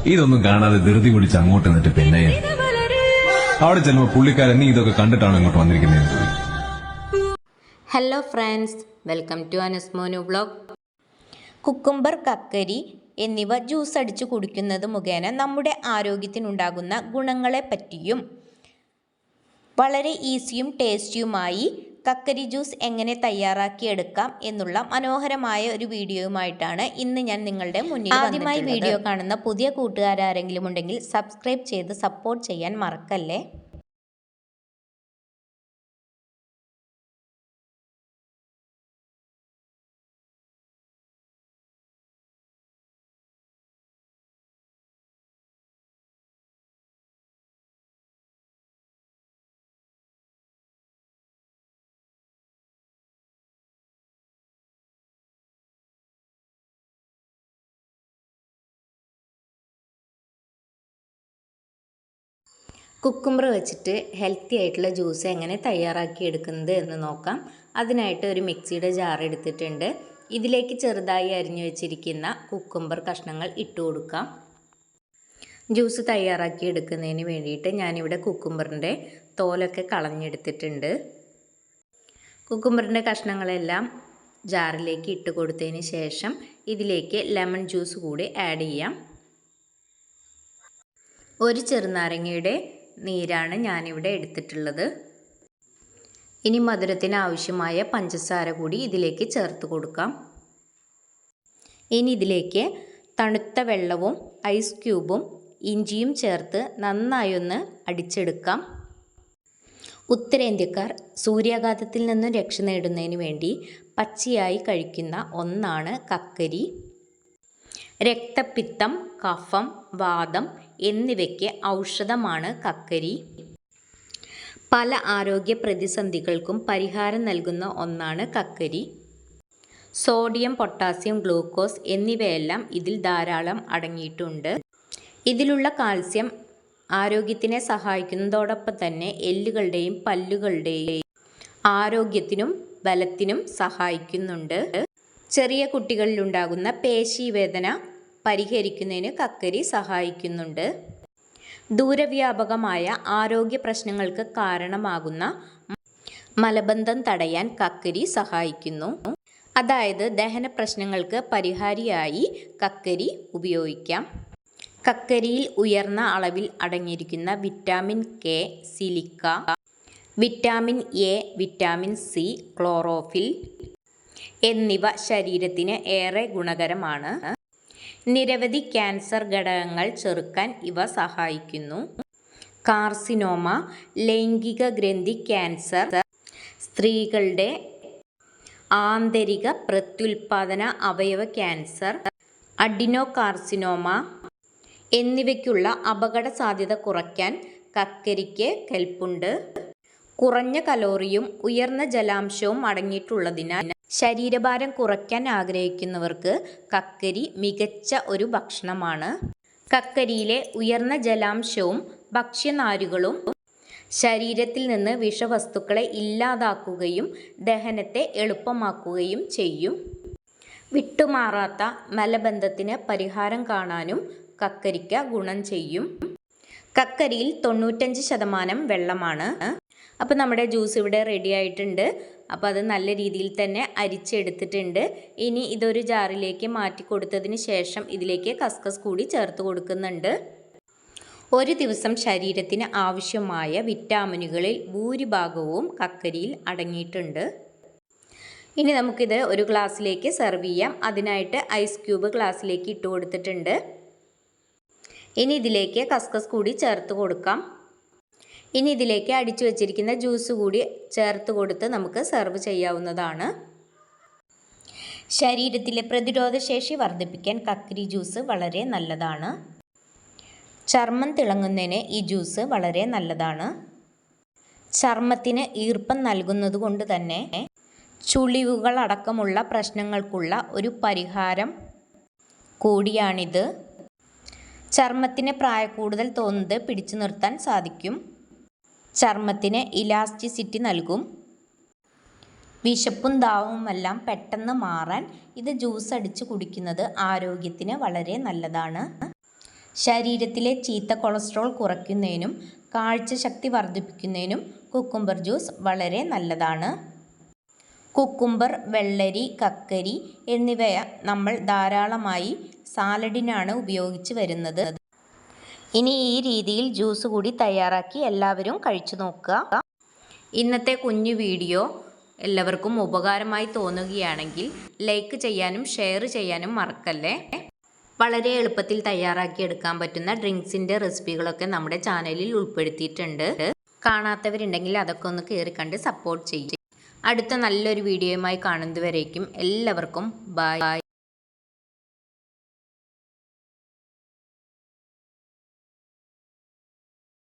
ഇതൊന്നും കാണാതെ ധൃതി പിടിച്ച് അങ്ങോട്ട് നിന്നിട്ട് പിന്നെ അവിടെ ചെല്ലുമ്പോൾ പുള്ളിക്കാരൻ നീ ഇതൊക്കെ കണ്ടിട്ടാണ് ഇങ്ങോട്ട് വന്നിരിക്കുന്നത്. Hello friends, welcome to Anasmonu vlog. Cucumber, കക്കരി എന്നിവ ജ്യൂസ് അടിച്ചു കുടിക്കുന്നത് മുഖേന നമ്മുടെ ആരോഗ്യത്തിനുണ്ടാകുന്ന ഗുണങ്ങളെ പറ്റിയും വളരെ ഈസിയും ടേസ്റ്റിയുമായി കക്കരി ജ്യൂസ് എങ്ങനെ തയ്യാറാക്കിയെടുക്കാം എന്നുള്ള മനോഹരമായ ഒരു വീഡിയോയുമായിട്ടാണ് ഇന്ന് ഞാൻ നിങ്ങളുടെ മുന്നിൽ ആദ്യമായി വീഡിയോ കാണുന്ന പുതിയ കൂട്ടുകാരാരെങ്കിലും ഉണ്ടെങ്കിൽ സബ്സ്ക്രൈബ് ചെയ്ത് സപ്പോർട്ട് ചെയ്യാൻ മറക്കല്ലേ. കുക്കുംബർ വെച്ചിട്ട് ഹെൽത്തി ആയിട്ടുള്ള ജ്യൂസ് എങ്ങനെ തയ്യാറാക്കി എടുക്കുന്നത് എന്ന് നോക്കാം. അതിനായിട്ട് ഒരു മിക്സിയുടെ ജാർ എടുത്തിട്ടുണ്ട്. ഇതിലേക്ക് ചെറുതായി അരിഞ്ഞു വെച്ചിരിക്കുന്ന കുക്കുംബർ കഷ്ണങ്ങൾ ഇട്ട് കൊടുക്കാം. ജ്യൂസ് തയ്യാറാക്കി എടുക്കുന്നതിന് വേണ്ടിയിട്ട് ഞാനിവിടെ കുക്കുംബറിൻ്റെ തോലൊക്കെ കളഞ്ഞെടുത്തിട്ടുണ്ട്. കുക്കുംബറിൻ്റെ കഷ്ണങ്ങളെല്ലാം ജാറിലേക്ക് ഇട്ട് കൊടുത്തതിന് ശേഷം ഇതിലേക്ക് ലെമൺ ജ്യൂസ് കൂടി ആഡ് ചെയ്യാം. ഒരു ചെറുനാരങ്ങയുടെ നീരാണ് ഞാനിവിടെ എടുത്തിട്ടുള്ളത്. ഇനി മധുരത്തിന് ആവശ്യമായ പഞ്ചസാര കൂടി ഇതിലേക്ക് ചേർത്ത് കൊടുക്കാം. ഇനി ഇതിലേക്ക് തണുത്ത വെള്ളവും ഐസ് ക്യൂബും ഇഞ്ചിയും ചേർത്ത് നന്നായി ഒന്ന് അടിച്ചെടുക്കാം. ഉത്തരേന്ത്യക്കാർ സൂര്യാഘാതത്തിൽ നിന്ന് രക്ഷ നേടുന്നതിന് വേണ്ടി പച്ചയായി കഴിക്കുന്ന ഒന്നാണ് കക്കരി. രക്തപിത്തം, കഫം, വാതം എന്നിവയ്ക്ക് ഔഷധമാണ് കക്കരി. പല ആരോഗ്യ പ്രതിസന്ധികൾക്കും പരിഹാരം നൽകുന്ന ഒന്നാണ് കക്കരി. സോഡിയം, പൊട്ടാസ്യം, ഗ്ലൂക്കോസ് എന്നിവയെല്ലാം ഇതിൽ ധാരാളം അടങ്ങിയിട്ടുണ്ട്. ഇതിലുള്ള കാൽസ്യം ആരോഗ്യത്തിനെ സഹായിക്കുന്നതോടൊപ്പം തന്നെ എല്ലുകളുടെയും പല്ലുകളുടെയും ആരോഗ്യത്തിനും ബലത്തിനും സഹായിക്കുന്നുണ്ട്. ചെറിയ കുട്ടികളിലുണ്ടാകുന്ന പേശീവേദന പരിഹരിക്കുന്നതിന് കക്കരി സഹായിക്കുന്നുണ്ട്. ദൂരവ്യാപകമായ ആരോഗ്യ പ്രശ്നങ്ങൾക്ക് കാരണമാകുന്ന മലബന്ധം തടയാൻ കക്കരി സഹായിക്കുന്നു. അതായത് ദഹന പ്രശ്നങ്ങൾക്ക് പരിഹാരിയായി കക്കരി ഉപയോഗിക്കാം. കക്കരിയിൽ ഉയർന്ന അളവിൽ അടങ്ങിയിരിക്കുന്ന vitamin K, silica, vitamin A, vitamin C, chlorophyll എന്നിവ ശരീരത്തിന് ഏറെ ഗുണകരമാണ്. നിരവധി ക്യാൻസർ ഘടകങ്ങൾ ചെറുക്കാൻ ഇവ സഹായിക്കുന്നു. കാർസിനോമ, ലൈംഗിക ഗ്രന്ഥി ക്യാൻസർ, സ്ത്രീകളുടെ ആന്തരിക പ്രത്യുൽപാദന അവയവ ക്യാൻസർ, അഡിനോകാർസിനോമ എന്നിവയ്ക്കുള്ള അപകട സാധ്യത കുറയ്ക്കാൻ കക്കരിക്ക് കെൽപ്പുണ്ട്. കുറഞ്ഞ കലോറിയും ഉയർന്ന ജലാംശവും അടങ്ങിയിട്ടുള്ളതിനാൽ ശരീരഭാരം കുറയ്ക്കാൻ ആഗ്രഹിക്കുന്നവർക്ക് കക്കരി മികച്ച ഒരു ഭക്ഷണമാണ്. കക്കരിയിലെ ഉയർന്ന ജലാംശവും ഭക്ഷ്യനാരുകളും ശരീരത്തിൽ നിന്ന് വിഷവസ്തുക്കളെ ഇല്ലാതാക്കുകയും ദഹനത്തെ എളുപ്പമാക്കുകയും ചെയ്യും. വിട്ടുമാറാത്ത മലബന്ധത്തിന് പരിഹാരം കാണാനും കക്കരിക്ക ഗുണം ചെയ്യും. കക്കരിയിൽ 95% വെള്ളമാണ്. അപ്പോൾ നമ്മുടെ ജ്യൂസ് ഇവിടെ റെഡി ആയിട്ടുണ്ട്. അപ്പോൾ അത് നല്ല രീതിയിൽ തന്നെ അരിച്ചെടുത്തിട്ടുണ്ട്. ഇനി ഇതൊരു ജാറിലേക്ക് മാറ്റി കൊടുത്തതിന് ശേഷം ഇതിലേക്ക് കസ്കസ് കൂടി ചേർത്ത് കൊടുക്കുന്നുണ്ട്. ഒരു ദിവസം ശരീരത്തിന് ആവശ്യമായ വിറ്റാമിനുകളിൽ ഭൂരിഭാഗവും കക്കരിയിൽ അടങ്ങിയിട്ടുണ്ട്. ഇനി നമുക്കിത് ഒരു ഗ്ലാസ്സിലേക്ക് സെർവ് ചെയ്യാം. അതിനായിട്ട് ഐസ് ക്യൂബ് ഗ്ലാസ്സിലേക്ക് ഇട്ട് കൊടുത്തിട്ടുണ്ട്. ഇനി ഇതിലേക്ക് കസ്കസ് കൂടി ചേർത്ത് കൊടുക്കാം. ഇനി ഇതിലേക്ക് അടിച്ചു വച്ചിരിക്കുന്ന ജ്യൂസ് കൂടി ചേർത്ത് കൊടുത്ത് നമുക്ക് സെർവ് ചെയ്യാവുന്നതാണ്. ശരീരത്തിലെ പ്രതിരോധശേഷി വർദ്ധിപ്പിക്കാൻ കക്കരി ജ്യൂസ് വളരെ നല്ലതാണ്. ചർമ്മം തിളങ്ങുന്നതിന് ഈ ജ്യൂസ് വളരെ നല്ലതാണ്. ചർമ്മത്തിന് ഈർപ്പം നൽകുന്നത് കൊണ്ട് തന്നെ ചുളിവുകൾ അടക്കമുള്ള പ്രശ്നങ്ങൾക്കുള്ള ഒരു പരിഹാരം കൂടിയാണിത്. ചർമ്മത്തിന് പ്രായക്കൂടുതൽ തോന്നുന്നത് പിടിച്ചു നിർത്താൻ സാധിക്കും. ചർമ്മത്തിന് ഇലാസ്റ്റിസിറ്റി നൽകും. വിശപ്പും ദാഹവുമെല്ലാം പെട്ടെന്ന് മാറാൻ ഇത് ജ്യൂസ് അടിച്ച് കുടിക്കുന്നത് ആരോഗ്യത്തിന് വളരെ നല്ലതാണ്. ശരീരത്തിലെ ചീത്ത കൊളസ്ട്രോൾ കുറയ്ക്കുന്നതിനും കാഴ്ചശക്തി വർദ്ധിപ്പിക്കുന്നതിനും കുക്കുംബർ ജ്യൂസ് വളരെ നല്ലതാണ്. കുക്കുംബർ, വെള്ളരി, കക്കരി എന്നിവ നമ്മൾ ധാരാളമായി സാലഡിനാണ് ഉപയോഗിച്ച് വരുന്നത്. ഇനി ഈ രീതിയിൽ ജ്യൂസ് കൂടി തയ്യാറാക്കി എല്ലാവരും കഴിച്ചു നോക്കുക. ഇന്നത്തെ കുഞ്ഞു വീഡിയോ എല്ലാവർക്കും ഉപകാരമായി തോന്നുകയാണെങ്കിൽ ലൈക്ക് ചെയ്യാനും ഷെയർ ചെയ്യാനും മറക്കല്ലേ. വളരെ എളുപ്പത്തിൽ തയ്യാറാക്കി എടുക്കാൻ പറ്റുന്ന ഡ്രിങ്ക്സിൻ്റെ റെസിപ്പികളൊക്കെ നമ്മുടെ ചാനലിൽ ഉൾപ്പെടുത്തിയിട്ടുണ്ട്. കാണാത്തവരുണ്ടെങ്കിൽ അതൊക്കെ ഒന്ന് കയറി കണ്ട് സപ്പോർട്ട് ചെയ്യും. അടുത്ത നല്ലൊരു വീഡിയോയുമായി കാണുന്നതുവരേക്കും എല്ലാവർക്കും ബൈ.